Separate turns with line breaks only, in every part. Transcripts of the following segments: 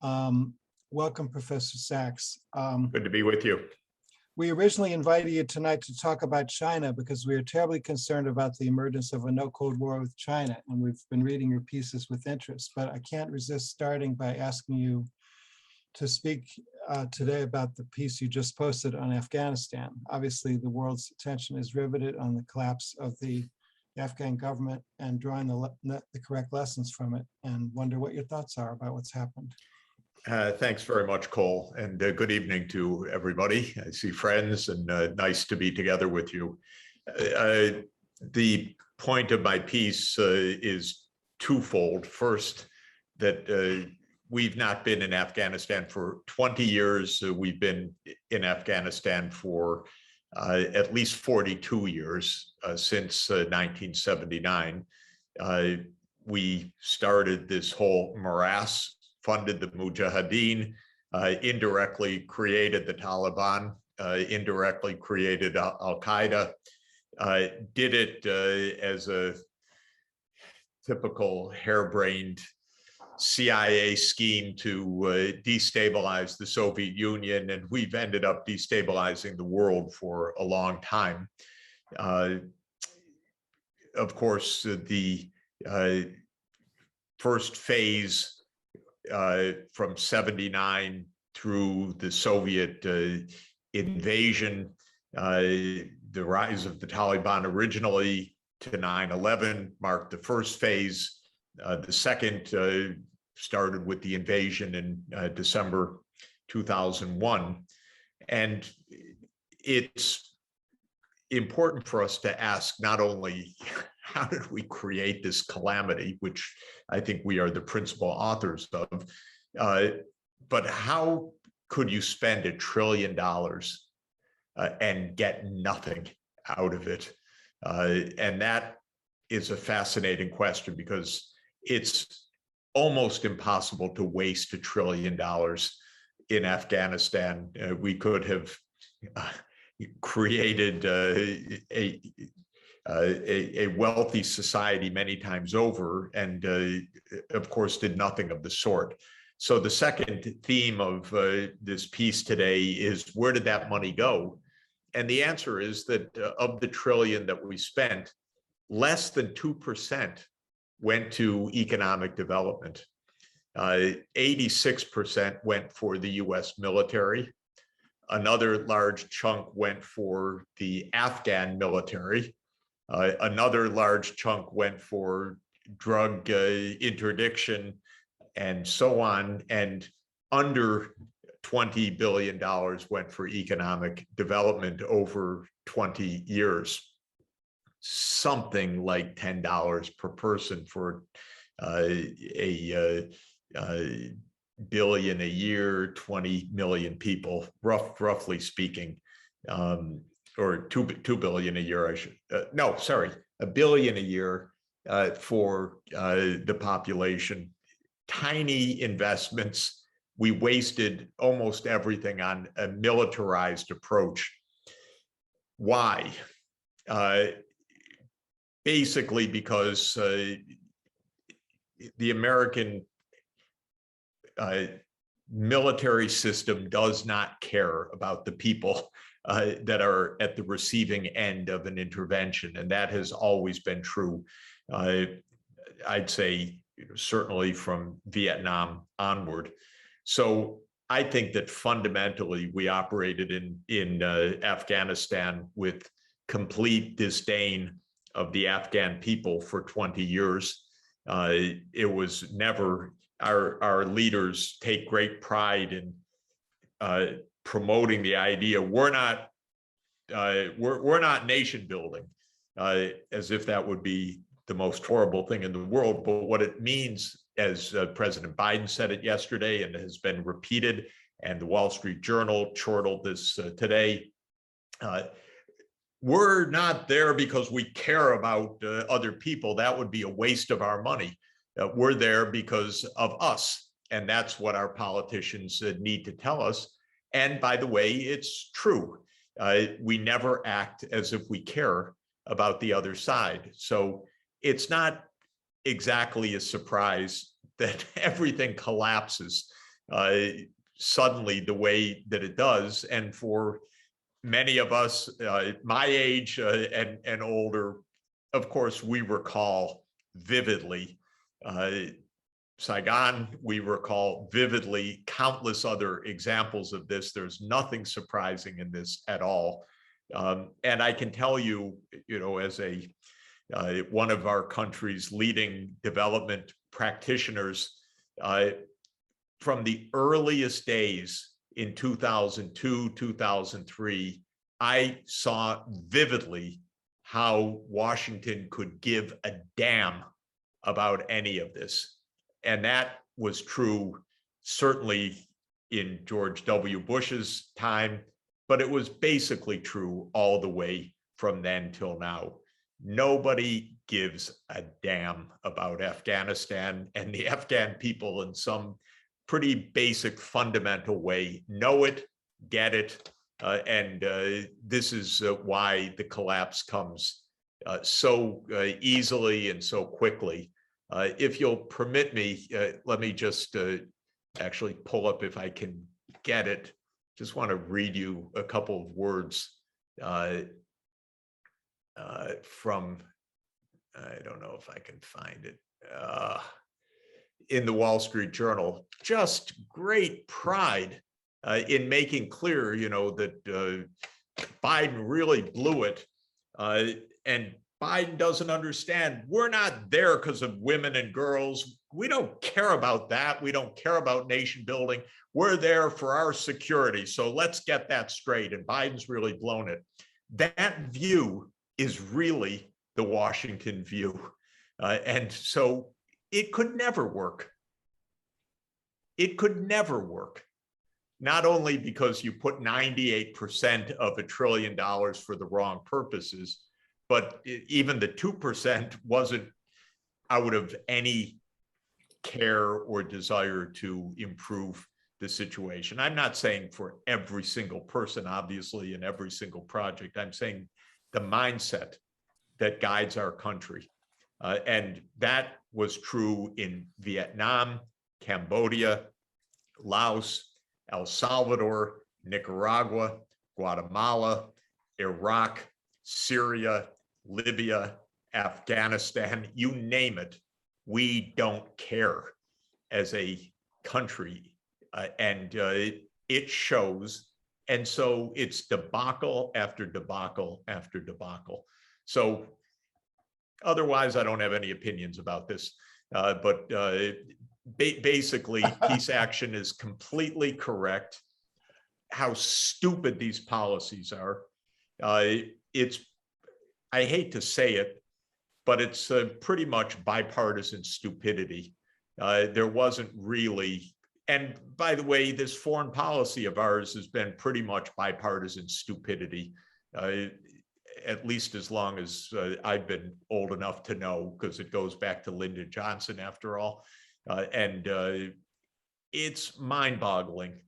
Welcome, Professor Sachs.
Good to be with you.
We originally invited you tonight to talk about China because we are terribly concerned about the emergence of a no-Cold War with China, and we've been reading your pieces with interest. But I can't resist starting by asking you to speak today about the piece you just posted on Afghanistan. Obviously, the world's attention is riveted on the collapse of the Afghan government and drawing the correct lessons from it, and wonder what your thoughts are about what's happened.
Thanks very much, Cole, and good evening to everybody. I see friends, and nice to be together with you. The point of my piece is twofold. First, that we've not been in Afghanistan for 20 years. We've been in Afghanistan for at least 42 years, since 1979. We started this whole morass, funded the Mujahideen, indirectly created the Taliban, indirectly created Al-Qaeda, did it as a typical harebrained CIA scheme to destabilize the Soviet Union, and we've ended up destabilizing the world for a long time. Of course, the first phase from 79 through the Soviet invasion, the rise of the Taliban originally to 9/11 marked the first phase. The second started with the invasion in December 2001. And it's important for us to ask not only how did we create this calamity, which I think we are the principal authors of, but how could you spend $1 trillion and get nothing out of it? And that is a fascinating question, because it's almost impossible to waste $1 trillion in Afghanistan. We could have created a wealthy society many times over, and of course did nothing of the sort. So the second theme of this piece today is, where did that money go? And the answer is that of the $1 trillion that we spent, less than 2% went to economic development. 86% went for the US military. Another large chunk went for the Afghan military. Another large chunk went for drug interdiction and so on. And under $20 billion went for economic development over 20 years. Something like $10 per person for a billion a year, 20 million people, roughly speaking, or 2 billion a year. I should no, sorry, $1 billion a year for the population. Tiny investments. We wasted almost everything on a militarized approach. Why? Basically because the American military system does not care about the people that are at the receiving end of an intervention, and that has always been true. I'd say certainly from Vietnam onward. So I think that fundamentally we operated in Afghanistan with complete disdain of the Afghan people for 20 years. It was never, our leaders take great pride in promoting the idea we're not nation building, as if that would be the most horrible thing in the world. But what it means, as President Biden said it yesterday and has been repeated, and the Wall Street Journal chortled this today, we're not there because we care about other people. That would be a waste of our money. We're there because of us. And that's what our politicians need to tell us. And by the way, it's true. We never act as if we care about the other side. So it's not exactly a surprise that everything collapses suddenly the way that it does. And for many of us my age and older, of course, we recall vividly Saigon. We recall vividly countless other examples of this. There's nothing surprising in this at all. And I can tell you, as a one of our country's leading development practitioners, from the earliest days in 2002, 2003, I saw vividly how Washington could give a damn about any of this. And that was true certainly in George W. Bush's time, but it was basically true all the way from then till now. Nobody gives a damn about Afghanistan, and the Afghan people in some pretty basic fundamental way know it, get it, and this is why the collapse comes so easily and so quickly. If you'll permit me, let me just actually pull up, if I can get it. Just want to read you a couple of words from, I don't know if I can find it, in the Wall Street Journal. Just great pride in making clear, that Biden really blew it. And Biden doesn't understand. We're not there because of women and girls. We don't care about that. We don't care about nation building. We're there for our security. So let's get that straight. And Biden's really blown it. That view is really the Washington view. And so it could never work. It could never work. Not only because you put 98% of $1 trillion for the wrong purposes, but even the 2% wasn't out of any care or desire to improve the situation. I'm not saying for every single person, obviously, in every single project. I'm saying the mindset that guides our country. And that was true in Vietnam, Cambodia, Laos, El Salvador, Nicaragua, Guatemala, Iraq, Syria, Libya, Afghanistan, you name it. We don't care as a country. And it shows. And so it's debacle after debacle after debacle. So otherwise, I don't have any opinions about this. But basically, peace action is completely correct. How stupid these policies are. I hate to say it, but it's pretty much bipartisan stupidity. There wasn't really, and by the way, this foreign policy of ours has been pretty much bipartisan stupidity, at least as long as I've been old enough to know, because it goes back to Lyndon Johnson after all. And it's mind-boggling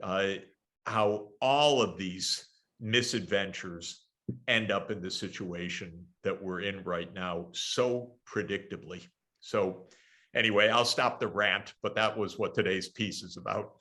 how all of these misadventures end up in the situation that we're in right now so predictably. So anyway, I'll stop the rant, but that was what today's piece is about.